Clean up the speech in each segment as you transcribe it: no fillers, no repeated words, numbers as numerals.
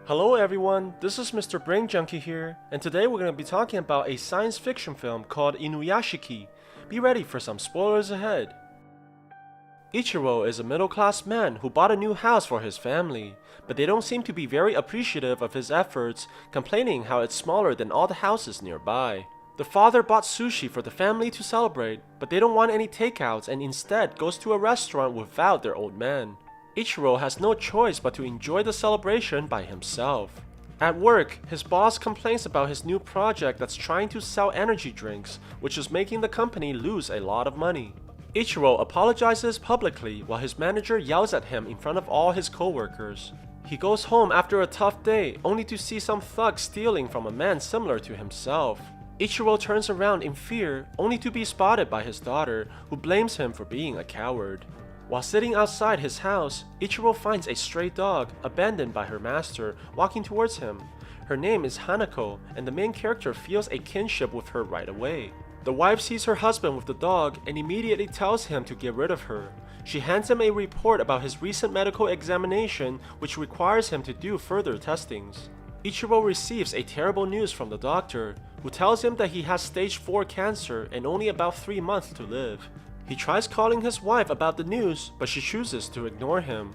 Hello everyone, this is Mr. Brain Junkie here, and today we're going to be talking about a science fiction film called Inuyashiki. Be ready for some spoilers ahead. Ichiro is a middle-class man who bought a new house for his family, but they don't seem to be very appreciative of his efforts, complaining how it's smaller than all the houses nearby. The father bought sushi for the family to celebrate, but they don't want any takeouts and instead goes to a restaurant without their old man. Ichiro has no choice but to enjoy the celebration by himself. At work, his boss complains about his new project that's trying to sell energy drinks, which is making the company lose a lot of money. Ichiro apologizes publicly while his manager yells at him in front of all his coworkers. He goes home after a tough day only to see some thugs stealing from a man similar to himself. Ichiro turns around in fear only to be spotted by his daughter, who blames him for being a coward. While sitting outside his house, Ichiro finds a stray dog, abandoned by her master, walking towards him. Her name is Hanako, and the main character feels a kinship with her right away. The wife sees her husband with the dog and immediately tells him to get rid of her. She hands him a report about his recent medical examination, which requires him to do further testings. Ichiro receives a terrible news from the doctor, who tells him that he has stage 4 cancer and only about 3 months to live. He tries calling his wife about the news, but she chooses to ignore him.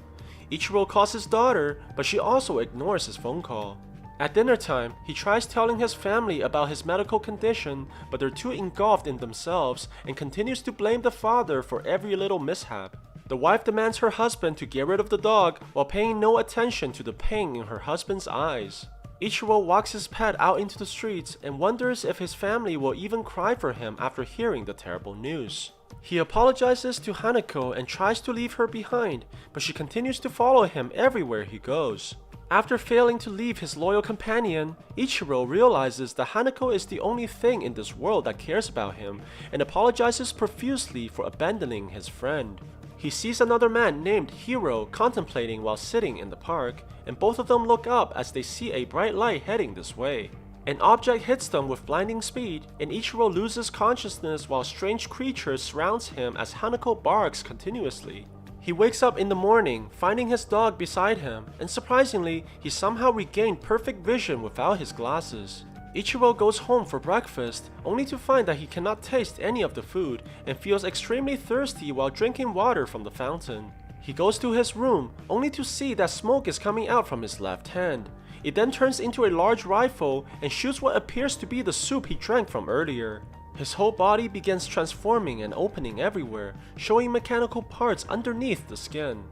Ichiro calls his daughter, but she also ignores his phone call. At dinner time, he tries telling his family about his medical condition, but they're too engulfed in themselves and continues to blame the father for every little mishap. The wife demands her husband to get rid of the dog while paying no attention to the pain in her husband's eyes. Ichiro walks his pet out into the streets and wonders if his family will even cry for him after hearing the terrible news. He apologizes to Hanako and tries to leave her behind, but she continues to follow him everywhere he goes. After failing to leave his loyal companion, Ichiro realizes that Hanako is the only thing in this world that cares about him and apologizes profusely for abandoning his friend. He sees another man named Hiro contemplating while sitting in the park, and both of them look up as they see a bright light heading this way. An object hits them with blinding speed, and Ichiro loses consciousness while strange creatures surrounds him as Hanako barks continuously. He wakes up in the morning, finding his dog beside him, and surprisingly, he somehow regained perfect vision without his glasses. Ichiro goes home for breakfast, only to find that he cannot taste any of the food and feels extremely thirsty while drinking water from the fountain. He goes to his room, only to see that smoke is coming out from his left hand. It then turns into a large rifle and shoots what appears to be the soup he drank from earlier. His whole body begins transforming and opening everywhere, showing mechanical parts underneath the skin.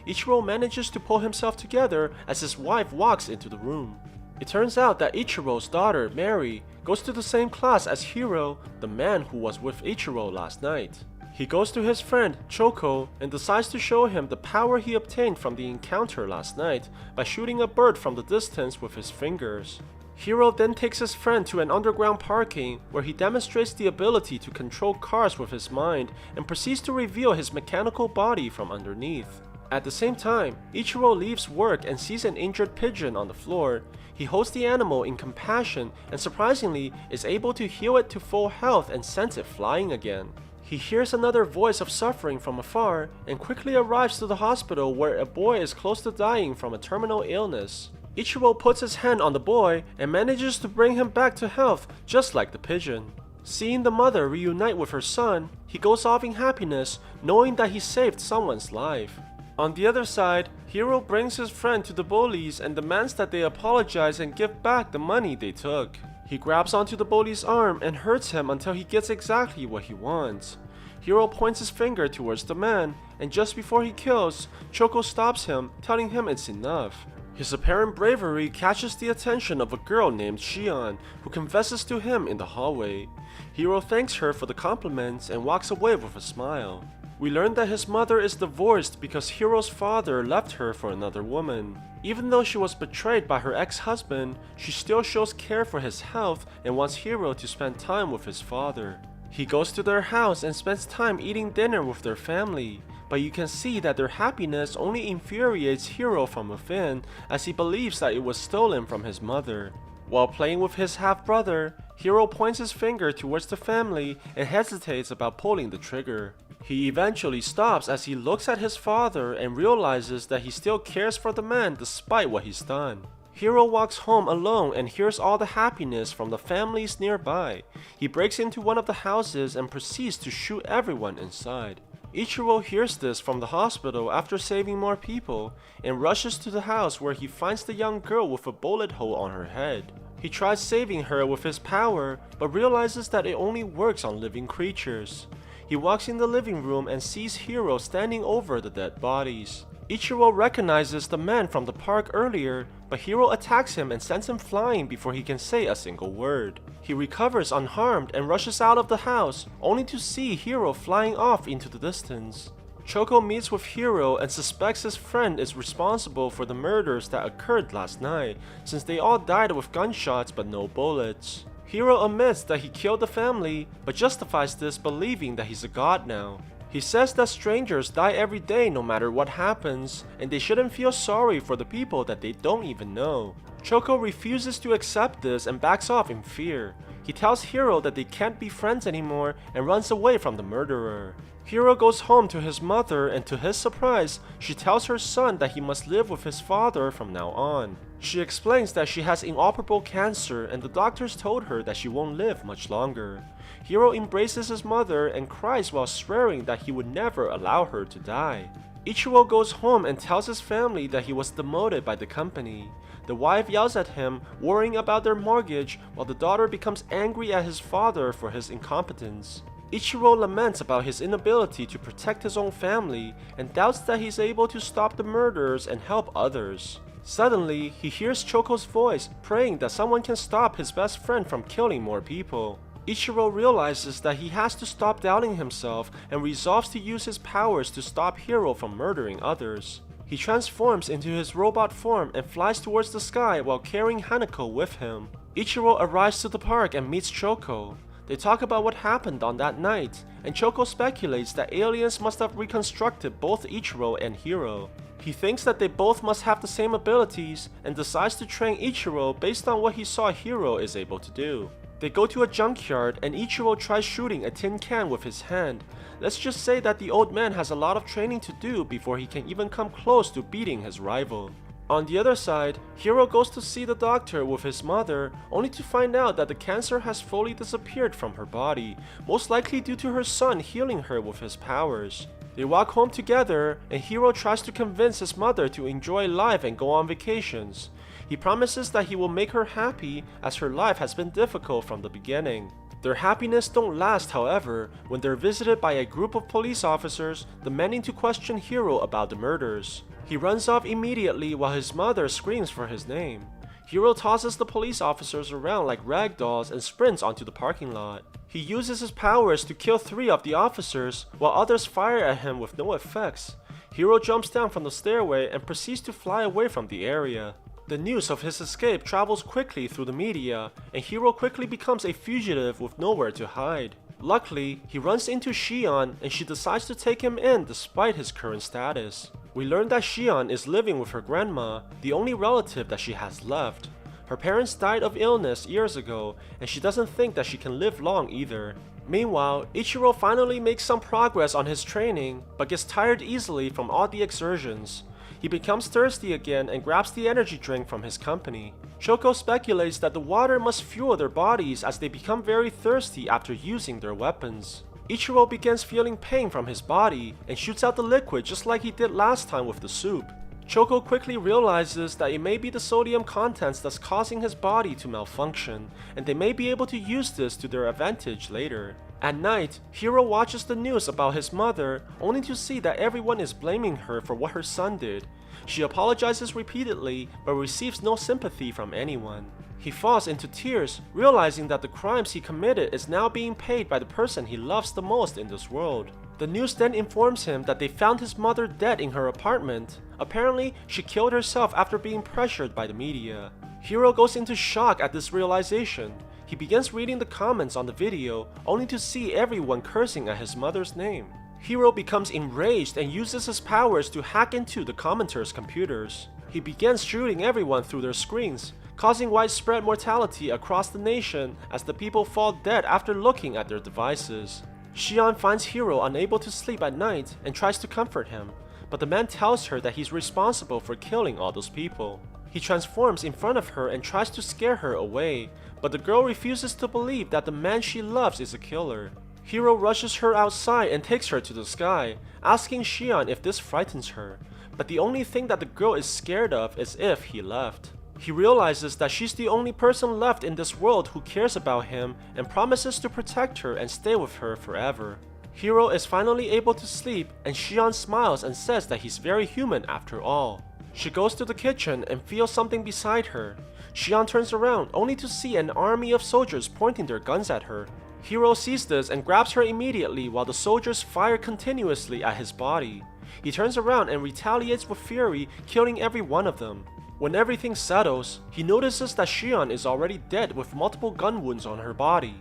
Ichiro manages to pull himself together as his wife walks into the room. It turns out that Ichiro's daughter, Mary, goes to the same class as Hiro, the man who was with Ichiro last night. He goes to his friend, Choco, and decides to show him the power he obtained from the encounter last night by shooting a bird from the distance with his fingers. Hiro then takes his friend to an underground parking where he demonstrates the ability to control cars with his mind and proceeds to reveal his mechanical body from underneath. At the same time, Ichiro leaves work and sees an injured pigeon on the floor. He holds the animal in compassion and surprisingly is able to heal it to full health and sends it flying again. He hears another voice of suffering from afar and quickly arrives to the hospital where a boy is close to dying from a terminal illness. Ichiro puts his hand on the boy and manages to bring him back to health just like the pigeon. Seeing the mother reunite with her son, he goes off in happiness knowing that he saved someone's life. On the other side, Hiro brings his friend to the bullies and demands that they apologize and give back the money they took. He grabs onto the bully's arm and hurts him until he gets exactly what he wants. Hiro points his finger towards the man, and just before he kills, Choco stops him, telling him it's enough. His apparent bravery catches the attention of a girl named Shion, who confesses to him in the hallway. Hiro thanks her for the compliments and walks away with a smile. We learn that his mother is divorced because Hiro's father left her for another woman. Even though she was betrayed by her ex-husband, she still shows care for his health and wants Hiro to spend time with his father. He goes to their house and spends time eating dinner with their family, but you can see that their happiness only infuriates Hiro from within as he believes that it was stolen from his mother. While playing with his half-brother, Hiro points his finger towards the family and hesitates about pulling the trigger. He eventually stops as he looks at his father and realizes that he still cares for the man despite what he's done. Hiro walks home alone and hears all the happiness from the families nearby. He breaks into one of the houses and proceeds to shoot everyone inside. Ichiro hears this from the hospital after saving more people and rushes to the house where he finds the young girl with a bullet hole on her head. He tries saving her with his power, but realizes that it only works on living creatures. He walks in the living room and sees Hiro standing over the dead bodies. Ichiro recognizes the man from the park earlier, but Hiro attacks him and sends him flying before he can say a single word. He recovers unharmed and rushes out of the house, only to see Hiro flying off into the distance. Choco meets with Hiro and suspects his friend is responsible for the murders that occurred last night, since they all died with gunshots but no bullets. Hiro admits that he killed the family, but justifies this believing that he's a god now. He says that strangers die every day no matter what happens, and they shouldn't feel sorry for the people that they don't even know. Choco refuses to accept this and backs off in fear. He tells Hiro that they can't be friends anymore and runs away from the murderer. Hiro goes home to his mother, and to his surprise, she tells her son that he must live with his father from now on. She explains that she has inoperable cancer and the doctors told her that she won't live much longer. Hiro embraces his mother and cries while swearing that he would never allow her to die. Ichiro goes home and tells his family that he was demoted by the company. The wife yells at him, worrying about their mortgage, while the daughter becomes angry at his father for his incompetence. Ichiro laments about his inability to protect his own family and doubts that he's able to stop the murders and help others. Suddenly, he hears Choco's voice, praying that someone can stop his best friend from killing more people. Ichiro realizes that he has to stop doubting himself and resolves to use his powers to stop Hiro from murdering others. He transforms into his robot form and flies towards the sky while carrying Hanako with him. Ichiro arrives to the park and meets Choco. They talk about what happened on that night, and Choco speculates that aliens must have reconstructed both Ichiro and Hiro. He thinks that they both must have the same abilities and decides to train Ichiro based on what he saw Hiro is able to do. They go to a junkyard and Ichiro tries shooting a tin can with his hand. Let's just say that the old man has a lot of training to do before he can even come close to beating his rival. On the other side, Hiro goes to see the doctor with his mother, only to find out that the cancer has fully disappeared from her body, most likely due to her son healing her with his powers. They walk home together, and Hiro tries to convince his mother to enjoy life and go on vacations. He promises that he will make her happy, as her life has been difficult from the beginning. Their happiness don't last, however, when they're visited by a group of police officers demanding to question Hiro about the murders. He runs off immediately while his mother screams for his name. Hiro tosses the police officers around like rag dolls and sprints onto the parking lot. He uses his powers to kill 3 of the officers, while others fire at him with no effects. Hiro jumps down from the stairway and proceeds to fly away from the area. The news of his escape travels quickly through the media, and Hiro quickly becomes a fugitive with nowhere to hide. Luckily, he runs into Shion and she decides to take him in despite his current status. We learn that Shion is living with her grandma, the only relative that she has left. Her parents died of illness years ago, and she doesn't think that she can live long either. Meanwhile, Ichiro finally makes some progress on his training, but gets tired easily from all the exertions. He becomes thirsty again and grabs the energy drink from his company. Choco speculates that the water must fuel their bodies as they become very thirsty after using their weapons. Ichiro begins feeling pain from his body and shoots out the liquid just like he did last time with the soup. Choco quickly realizes that it may be the sodium contents that's causing his body to malfunction, and they may be able to use this to their advantage later. At night, Hiro watches the news about his mother, only to see that everyone is blaming her for what her son did. She apologizes repeatedly, but receives no sympathy from anyone. He falls into tears, realizing that the crimes he committed is now being paid by the person he loves the most in this world. The news then informs him that they found his mother dead in her apartment. Apparently, she killed herself after being pressured by the media. Hiro goes into shock at this realization. He begins reading the comments on the video, only to see everyone cursing at his mother's name. Hiro becomes enraged and uses his powers to hack into the commenters' computers. He begins shooting everyone through their screens, causing widespread mortality across the nation as the people fall dead after looking at their devices. Shion finds Hiro unable to sleep at night and tries to comfort him, but the man tells her that he's responsible for killing all those people. He transforms in front of her and tries to scare her away, but the girl refuses to believe that the man she loves is a killer. Hiro rushes her outside and takes her to the sky, asking Shion if this frightens her, but the only thing that the girl is scared of is if he left. He realizes that she's the only person left in this world who cares about him and promises to protect her and stay with her forever. Hiro is finally able to sleep, and Shion smiles and says that he's very human after all. She goes to the kitchen and feels something beside her. Shion turns around only to see an army of soldiers pointing their guns at her. Hiro sees this and grabs her immediately while the soldiers fire continuously at his body. He turns around and retaliates with fury, killing every one of them. When everything settles, he notices that Shion is already dead with multiple gun wounds on her body.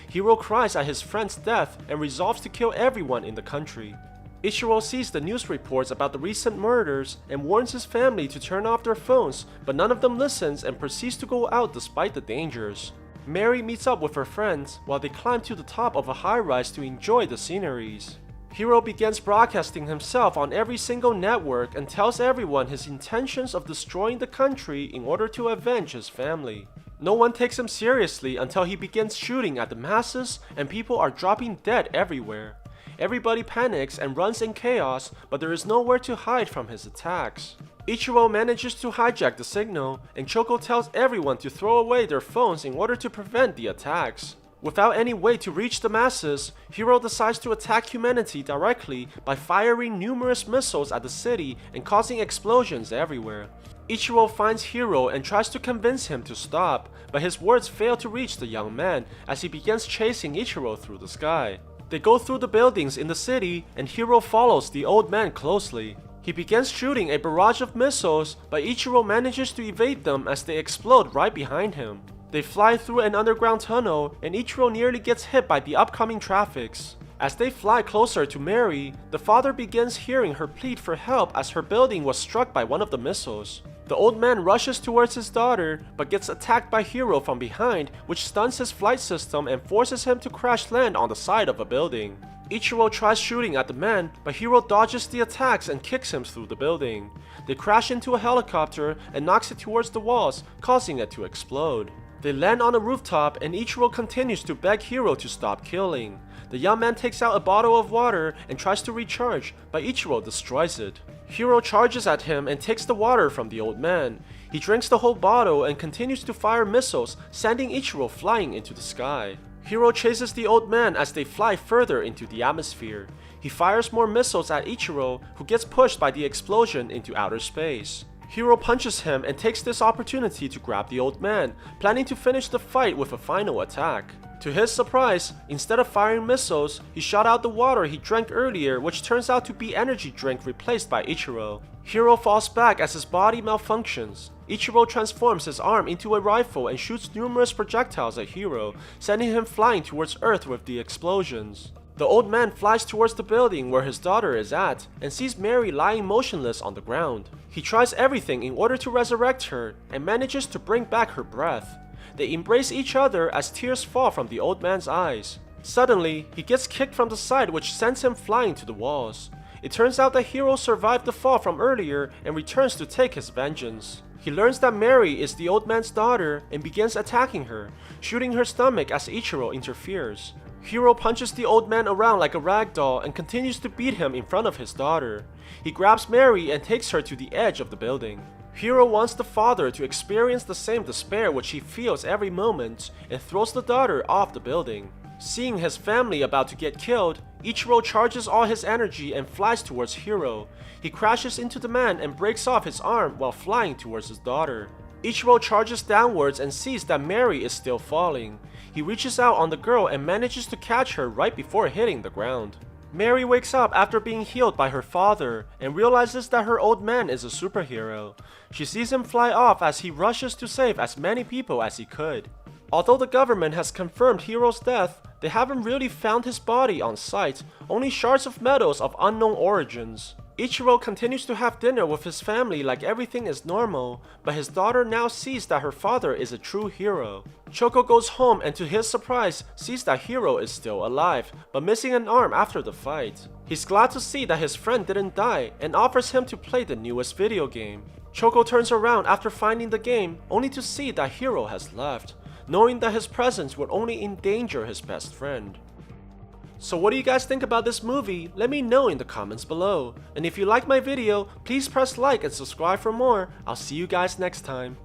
Hiro cries at his friend's death and resolves to kill everyone in the country. Ichiro sees the news reports about the recent murders and warns his family to turn off their phones, but none of them listens and proceeds to go out despite the dangers. Mary meets up with her friends while they climb to the top of a high-rise to enjoy the sceneries. Hiro begins broadcasting himself on every single network and tells everyone his intentions of destroying the country in order to avenge his family. No one takes him seriously until he begins shooting at the masses and people are dropping dead everywhere. Everybody panics and runs in chaos, but there is nowhere to hide from his attacks. Ichiro manages to hijack the signal, and Choco tells everyone to throw away their phones in order to prevent the attacks. Without any way to reach the masses, Hiro decides to attack humanity directly by firing numerous missiles at the city and causing explosions everywhere. Ichiro finds Hiro and tries to convince him to stop, but his words fail to reach the young man as he begins chasing Ichiro through the sky. They go through the buildings in the city, and Hiro follows the old man closely. He begins shooting a barrage of missiles, but Ichiro manages to evade them as they explode right behind him. They fly through an underground tunnel, and Ichiro nearly gets hit by the upcoming traffics. As they fly closer to Mary, the father begins hearing her plead for help as her building was struck by one of the missiles. The old man rushes towards his daughter, but gets attacked by Hiro from behind, which stuns his flight system and forces him to crash land on the side of a building. Ichiro tries shooting at the man, but Hiro dodges the attacks and kicks him through the building. They crash into a helicopter and knocks it towards the walls, causing it to explode. They land on a rooftop, and Ichiro continues to beg Hiro to stop killing. The young man takes out a bottle of water and tries to recharge, but Ichiro destroys it. Hiro charges at him and takes the water from the old man. He drinks the whole bottle and continues to fire missiles, sending Ichiro flying into the sky. Hiro chases the old man as they fly further into the atmosphere. He fires more missiles at Ichiro, who gets pushed by the explosion into outer space. Hiro punches him and takes this opportunity to grab the old man, planning to finish the fight with a final attack. To his surprise, instead of firing missiles, he shot out the water he drank earlier, which turns out to be energy drink replaced by Ichiro. Hiro falls back as his body malfunctions. Ichiro transforms his arm into a rifle and shoots numerous projectiles at Hiro, sending him flying towards Earth with the explosions. The old man flies towards the building where his daughter is at and sees Mary lying motionless on the ground. He tries everything in order to resurrect her and manages to bring back her breath. They embrace each other as tears fall from the old man's eyes. Suddenly, he gets kicked from the side, which sends him flying to the walls. It turns out that Hiro survived the fall from earlier and returns to take his vengeance. He learns that Mary is the old man's daughter and begins attacking her, shooting her stomach as Ichiro interferes. Hiro punches the old man around like a rag doll and continues to beat him in front of his daughter. He grabs Mary and takes her to the edge of the building. Hiro wants the father to experience the same despair which he feels every moment and throws the daughter off the building. Seeing his family about to get killed, Ichiro charges all his energy and flies towards Hiro. He crashes into the man and breaks off his arm while flying towards his daughter. Ichiro charges downwards and sees that Mary is still falling. He reaches out on the girl and manages to catch her right before hitting the ground. Mary wakes up after being healed by her father and realizes that her old man is a superhero. She sees him fly off as he rushes to save as many people as he could. Although the government has confirmed Hiro's death, they haven't really found his body on site, only shards of metals of unknown origins. Ichiro continues to have dinner with his family like everything is normal, but his daughter now sees that her father is a true hero. Choco goes home and to his surprise sees that Hiro is still alive, but missing an arm after the fight. He's glad to see that his friend didn't die and offers him to play the newest video game. Choco turns around after finding the game, only to see that Hiro has left, knowing that his presence would only endanger his best friend. So what do you guys think about this movie? Let me know in the comments below. And if you like my video, please press like and subscribe for more. I'll see you guys next time.